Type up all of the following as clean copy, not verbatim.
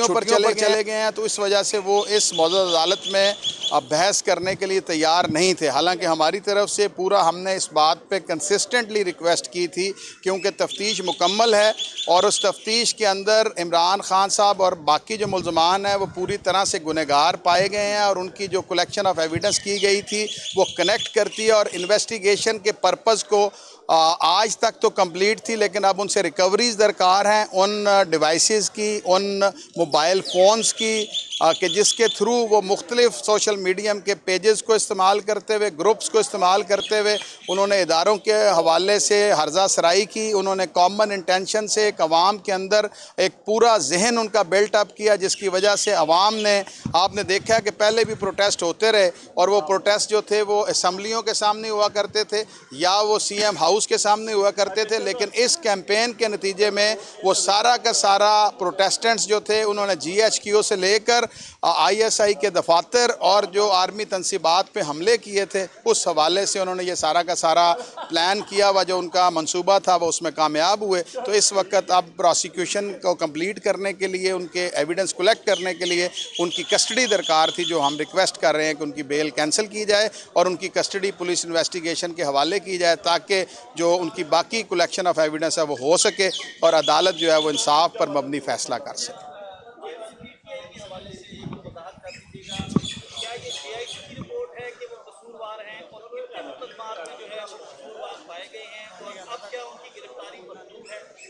पर चले गए हैं, तो इस वजह से वो इस मौजूदा अदालत में अब बहस करने के लिए तैयार नहीं थे। हालांकि हमारी तरफ से पूरा हमने इस बात पे कंसिस्टेंटली रिक्वेस्ट की थी, क्योंकि तफ्तीश मुकम्मल है और उस तफ्तीश के अंदर इमरान खान साहब और बाकी जो मुल्ज़मान हैं वो पूरी तरह से गुनहगार पाए गए हैं और उनकी जो कलेक्शन ऑफ एविडेंस की गई थी वो कनेक्ट करती है और इन्वेस्टिगेशन के पर्पज़ को आज तक तो कंप्लीट थी, लेकिन अब उनसे रिकवरीज दरकार हैं उन डिवाइसेस की, उन मोबाइल फ़ोन्स की कि जिसके थ्रू वो मुख्तलिफ सोशल मीडियम के पेजेस को इस्तेमाल करते हुए, ग्रुप्स को इस्तेमाल करते हुए उन्होंने इदारों के हवाले से हर्जा सराई की। उन्होंने कॉमन इंटेंशन से एक अवाम के अंदर एक पूरा जहन उनका बिल्टअप किया, जिसकी वजह से अवाम ने, आपने देखा कि पहले भी प्रोटेस्ट होते रहे और वो प्रोटेस्ट जो थे वो असम्बलियों के सामने हुआ करते थे या वो CM हाउस के सामने हुआ करते थे, लेकिन इस कैंपेन के नतीजे में वो सारा का सारा प्रोटेस्टेंट्स जो थे उन्होंने GHQ से लेकर ISI के दफातर और जो आर्मी तनसीबात पे हमले किए थे, उस हवाले से उन्होंने ये सारा का सारा प्लान किया हुआ जो उनका मंसूबा था वो उसमें कामयाब हुए। तो इस वक्त अब प्रोसिक्यूशन को कंप्लीट करने के लिए, उनके एविडेंस कलेक्ट करने के लिए उनकी कस्टडी दरकार थी, जो हम रिक्वेस्ट कर रहे हैं कि उनकी बेल कैंसिल की जाए और उनकी कस्टडी पुलिस इन्वेस्टिगेशन के हवाले की जाए, ताकि जो उनकी बाकी कलेक्शन ऑफ एविडेंस है वो हो सके और अदालत जो है वो इंसाफ पर मबनी फ़ैसला कर सके।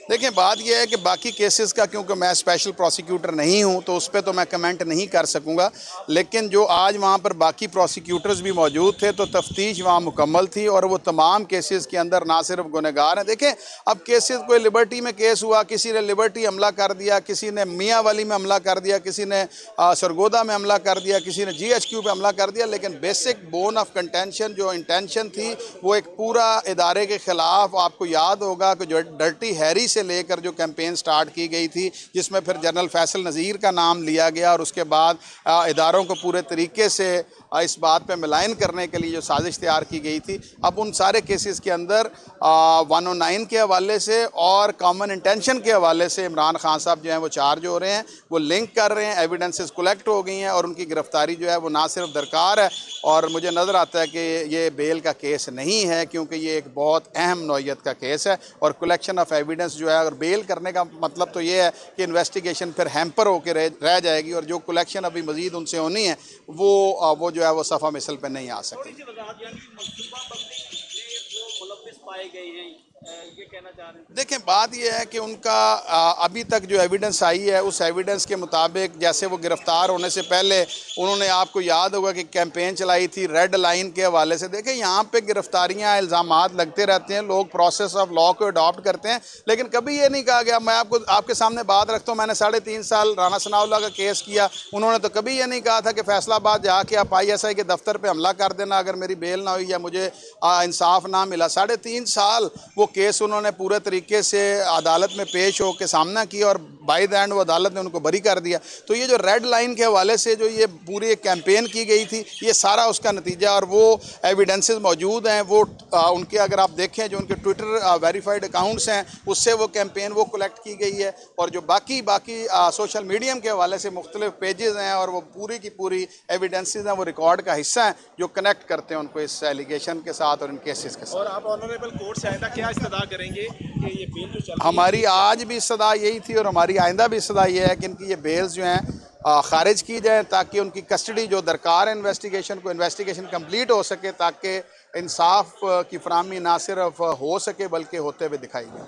देखिए, बात यह है कि बाकी केसेस का, क्योंकि मैं स्पेशल प्रोसिक्यूटर नहीं हूं तो उस पर तो मैं कमेंट नहीं कर सकूंगा, लेकिन जो आज वहां पर बाकी प्रोसिक्यूटर्स भी मौजूद थे तो तफ्तीश वहां मुकम्मल थी और वो तमाम केसेस के अंदर ना सिर्फ गुनहगार हैं। देखें, अब केसेस, कोई लिबर्टी में केस हुआ, किसी ने लिबर्टी हमला कर दिया, किसी ने मियाँ वाली में हमला कर दिया, किसी ने सरगोदा में हमला कर दिया, किसी ने GHQ पे हमला कर दिया, लेकिन बेसिक बोन ऑफ कंटेंशन, जो इंटेंशन थी वो एक पूरा इदारे के ख़िलाफ़, आपको याद होगा कि जो डर्टी हैरी से लेकर जो कैंपेन स्टार्ट की गई थी, जिसमें फिर जनरल फैसल नज़ीर का नाम लिया गया और उसके बाद इदारों को पूरे तरीके से इस बात पे मिलान करने के लिए जो साजिश तैयार की गई थी, अब उन सारे केसेस के अंदर 109 के हवाले से और कॉमन इंटेंशन के हवाले से इमरान खान साहब जो हैं वो चार्ज हो रहे हैं, वो लिंक कर रहे हैं, एविडेंसेस कलेक्ट हो गई हैं और उनकी गिरफ्तारी जो है वो ना सिर्फ दरकार है और मुझे नज़र आता है कि ये बेल का केस नहीं है, क्योंकि ये एक बहुत अहम नौइयत का केस है और कलेक्शन ऑफ एविडेंस जो है, अगर बेल करने का मतलब तो ये है कि इन्वेस्टिगेशन फिर हैम्पर होकर रह जाएगी और जो कलेक्शन अभी मज़ीद उनसे होनी है वो जो है वो सफ़ा मिसल पे नहीं आ सकती। ये कहना चाह रहे हैं। देखें, बात यह है कि उनका अभी तक जो एविडेंस आई है उस एविडेंस के मुताबिक, जैसे वो गिरफ्तार होने से पहले उन्होंने, आपको याद होगा कि कैंपेन चलाई थी रेड लाइन के हवाले से। देखें, यहाँ पे गिरफ्तारियाँ, इल्ज़ामात लगते रहते हैं, लोग प्रोसेस ऑफ लॉ को अडॉप्ट करते हैं, लेकिन कभी ये नहीं कहा गया, मैं आपके सामने बात रखता हूँ, मैंने 3.5 साल राना सनाउल्लाह का केस किया, उन्होंने तो कभी ये नहीं कहा था कि फैसलाबाद जाके आप ISI के दफ्तर पर हमला कर देना अगर मेरी बेल ना हुई या मुझे इंसाफ ना मिला। 3.5 साल वो केस उन्होंने पूरे तरीके से अदालत में पेश होकर सामना किया और बाय द एंड वो अदालत ने उनको बरी कर दिया। तो ये जो रेड लाइन के हवाले से जो ये पूरी एक कैंपेन की गई थी, ये सारा उसका नतीजा, और वो एविडेंसेस मौजूद हैं, वो उनके, अगर आप देखें जो उनके ट्विटर वेरीफाइड अकाउंट्स हैं उससे वो कैंपेन वो कलेक्ट की गई है और जो बाकी सोशल मीडियम के हवाले से मुख्तलिफ पेजेस हैं और वो पूरी की पूरी एविडेंसेस हैं, वो रिकॉर्ड का हिस्सा हैं जो कनेक्ट करते हैं उनको इस एलिगेशन के साथ और इन केसेस के साथ। और आप ऑनरेबल कोर्ट से आइंदा क्या इस्तदा करेंगे कि ये बेल जो चल, हमारी आज भी इस्तदा यही थी और हमारी आइंदा भी इस्तदा ये है कि इनकी ये बेल्स जो हैं खारिज की जाए, ताकि उनकी कस्टडी जो दरकार है इन्वेस्टिगेशन कंप्लीट हो सके, ताकि इंसाफ की फराहमी ना सिर्फ हो सके बल्कि होते हुए दिखाई दे।